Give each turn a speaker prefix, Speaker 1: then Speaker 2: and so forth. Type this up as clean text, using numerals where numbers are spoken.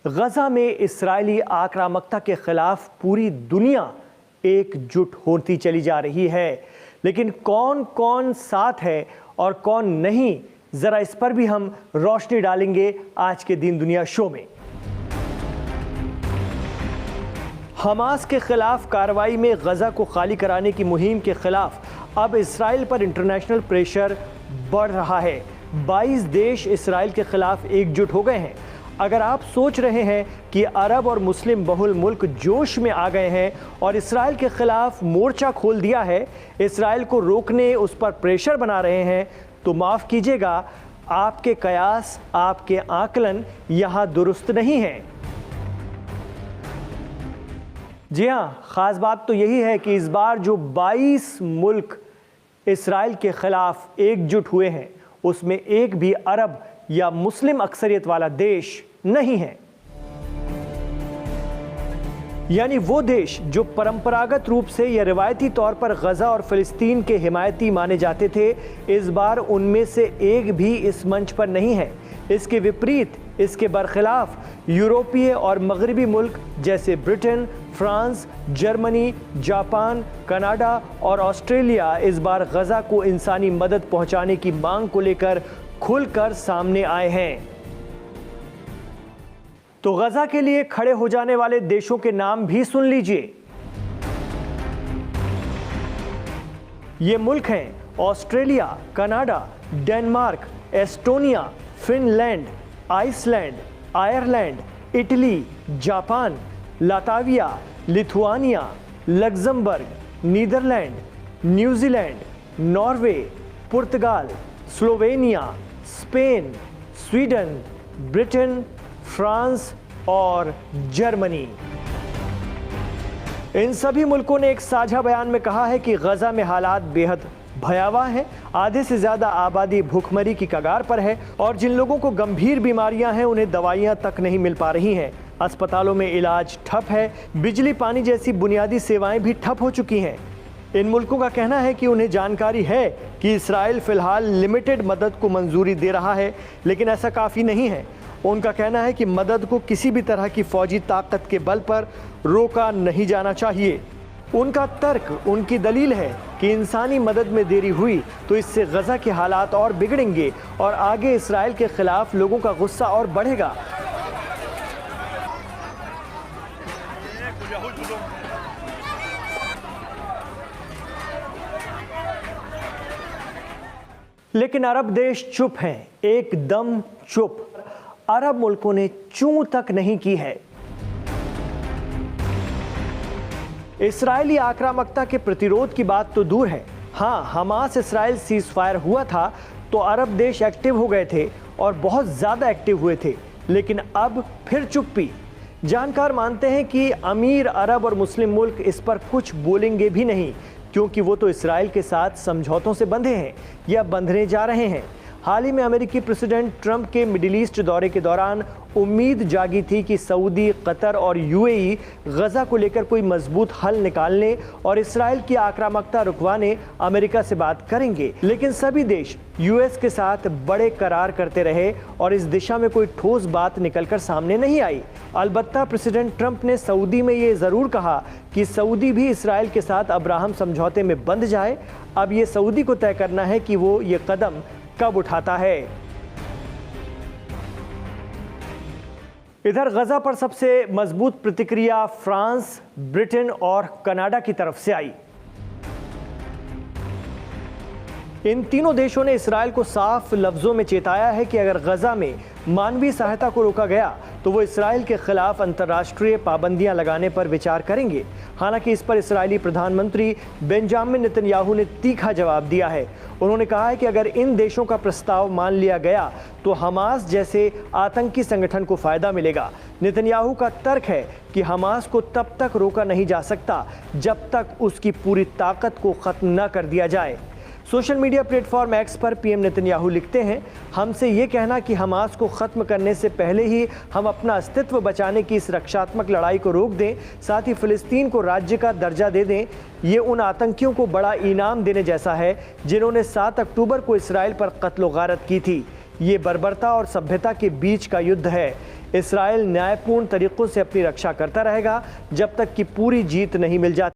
Speaker 1: गजा में इस्राएली आक्रामकता के खिलाफ पूरी दुनिया एकजुट होती चली जा रही है, लेकिन कौन कौन साथ है और कौन नहीं, जरा इस पर भी हम रोशनी डालेंगे आज के दिन दुनिया शो में। हमास के खिलाफ कार्रवाई में गजा को खाली कराने की मुहिम के खिलाफ अब इसराइल पर इंटरनेशनल प्रेशर बढ़ रहा है। 22 देश इसराइल के खिलाफ एकजुट हो गए हैं। अगर आप सोच रहे हैं कि अरब और मुस्लिम बहुल मुल्क जोश में आ गए हैं और इसराइल के खिलाफ मोर्चा खोल दिया है, इसराइल को रोकने उस पर प्रेशर बना रहे हैं, तो माफ़ कीजिएगा, आपके कयास, आपके आकलन यहाँ दुरुस्त नहीं हैं। जी हाँ, ख़ास बात तो यही है कि इस बार जो 22 मुल्क इसराइल के खिलाफ एकजुट हुए हैं, उसमें एक भी अरब या मुस्लिम अक्सरियत वाला देश नहीं है। यानी वो देश जो परंपरागत रूप से या रिवायती तौर पर गजा और फिलिस्तीन के हिमायती माने जाते थे, इस बार उनमें से एक भी इस मंच पर नहीं है। इसके विपरीत, इसके बरखिलाफ यूरोपीय और मगरबी मुल्क जैसे Britain, France, Germany, Japan, Canada और ऑस्ट्रेलिया इस बार गजा को इंसानी मदद पहुंचाने की मांग को लेकर खुलकर सामने आए हैं। तो गजा के लिए खड़े हो जाने वाले देशों के नाम भी सुन लीजिए। ये मुल्क हैं Australia, Canada, Denmark, Estonia, Finland, Iceland, Ireland, Italy, Japan, Latvia, Lithuania, Luxembourg, Netherland, New Zealand, Norway, पुर्तगाल, Slovenia, Spain, Sweden, Britain, France और जर्मनी। इन सभी मुल्कों ने एक साझा बयान में कहा है कि गजा में हालात बेहद भयावह हैं। आधे से ज्यादा आबादी भूखमरी की कगार पर है और जिन लोगों को गंभीर बीमारियां हैं, उन्हें दवाइयां तक नहीं मिल पा रही हैं। अस्पतालों में इलाज ठप है, बिजली पानी जैसी बुनियादी सेवाएं भी ठप हो चुकी हैं। इन मुल्कों का कहना है कि उन्हें जानकारी है कि इसराइल फिलहाल लिमिटेड मदद को मंजूरी दे रहा है, लेकिन ऐसा काफ़ी नहीं है। उनका कहना है कि मदद को किसी भी तरह की फौजी ताकत के बल पर रोका नहीं जाना चाहिए। उनका तर्क, उनकी दलील है कि इंसानी मदद में देरी हुई तो इससे गजा के हालात और बिगड़ेंगे और आगे इसराइल के खिलाफ लोगों का गुस्सा और बढ़ेगा। लेकिन अरब देश चुप हैं, एकदम चुप। अरब मुल्कों ने चूं तक नहीं की है। इस्राएली आक्रामकता के प्रतिरोध की बात तो दूर है। हाँ, हमास इसराइल सीज फायर हुआ था तो अरब देश एक्टिव हो गए थे और बहुत ज़्यादा एक्टिव हुए थे, लेकिन अब फिर चुप्पी। जानकार मानते हैं कि अमीर अरब और मुस्लिम मुल्क इस पर कुछ बोलेंगे भी नहीं, क्योंकि वो तो इसराइल के साथ समझौतों से बंधे हैं या बंधने जा रहे हैं। हाल ही में अमेरिकी प्रेसिडेंट ट्रंप के मिडिल ईस्ट दौरे के दौरान उम्मीद जागी थी कि सऊदी, कतर और यूएई गजा को लेकर कोई मजबूत हल निकालने और इसराइल की आक्रामकता रुकवाने अमेरिका से बात करेंगे, लेकिन सभी देश यूएस के साथ बड़े करार करते रहे और इस दिशा में कोई ठोस बात निकलकर सामने नहीं आई। अलबत्ता प्रेसिडेंट ट्रंप ने सऊदी में ये ज़रूर कहा कि सऊदी भी इसराइल के साथ अब्राहम समझौते में बंध जाए। अब ये सऊदी को तय करना है कि वो ये कदम कब उठाता है। इधर गजा पर सबसे मजबूत प्रतिक्रिया फ्रांस, ब्रिटेन और कनाडा की तरफ से आई। इन तीनों देशों ने इसराइल को साफ लफ्जों में चेताया है कि अगर गजा में मानवीय सहायता को रोका गया तो वो इसराइल के खिलाफ अंतर्राष्ट्रीय पाबंदियां लगाने पर विचार करेंगे। हालांकि इस पर इस्राएली प्रधानमंत्री बेंजामिन नेतन्याहू ने तीखा जवाब दिया है। उन्होंने कहा है कि अगर इन देशों का प्रस्ताव मान लिया गया तो हमास जैसे आतंकी संगठन को फायदा मिलेगा। नेतन्याहू का तर्क है कि हमास को तब तक रोका नहीं जा सकता जब तक उसकी पूरी ताकत को खत्म न कर दिया जाए। सोशल मीडिया प्लेटफॉर्म एक्स पर पीएम नेतन्याहू लिखते हैं, हमसे ये कहना कि हमास को ख़त्म करने से पहले ही हम अपना अस्तित्व बचाने की इस रक्षात्मक लड़ाई को रोक दें, साथ ही फ़िलिस्तीन को राज्य का दर्जा दे दें, ये उन आतंकियों को बड़ा इनाम देने जैसा है जिन्होंने 7 अक्टूबर को इसराइल पर कत्ल गारत की थी। ये बर्बरता और सभ्यता के बीच का युद्ध है। इसराइल न्यायपूर्ण तरीकों से अपनी रक्षा करता रहेगा जब तक कि पूरी जीत नहीं मिल जाती।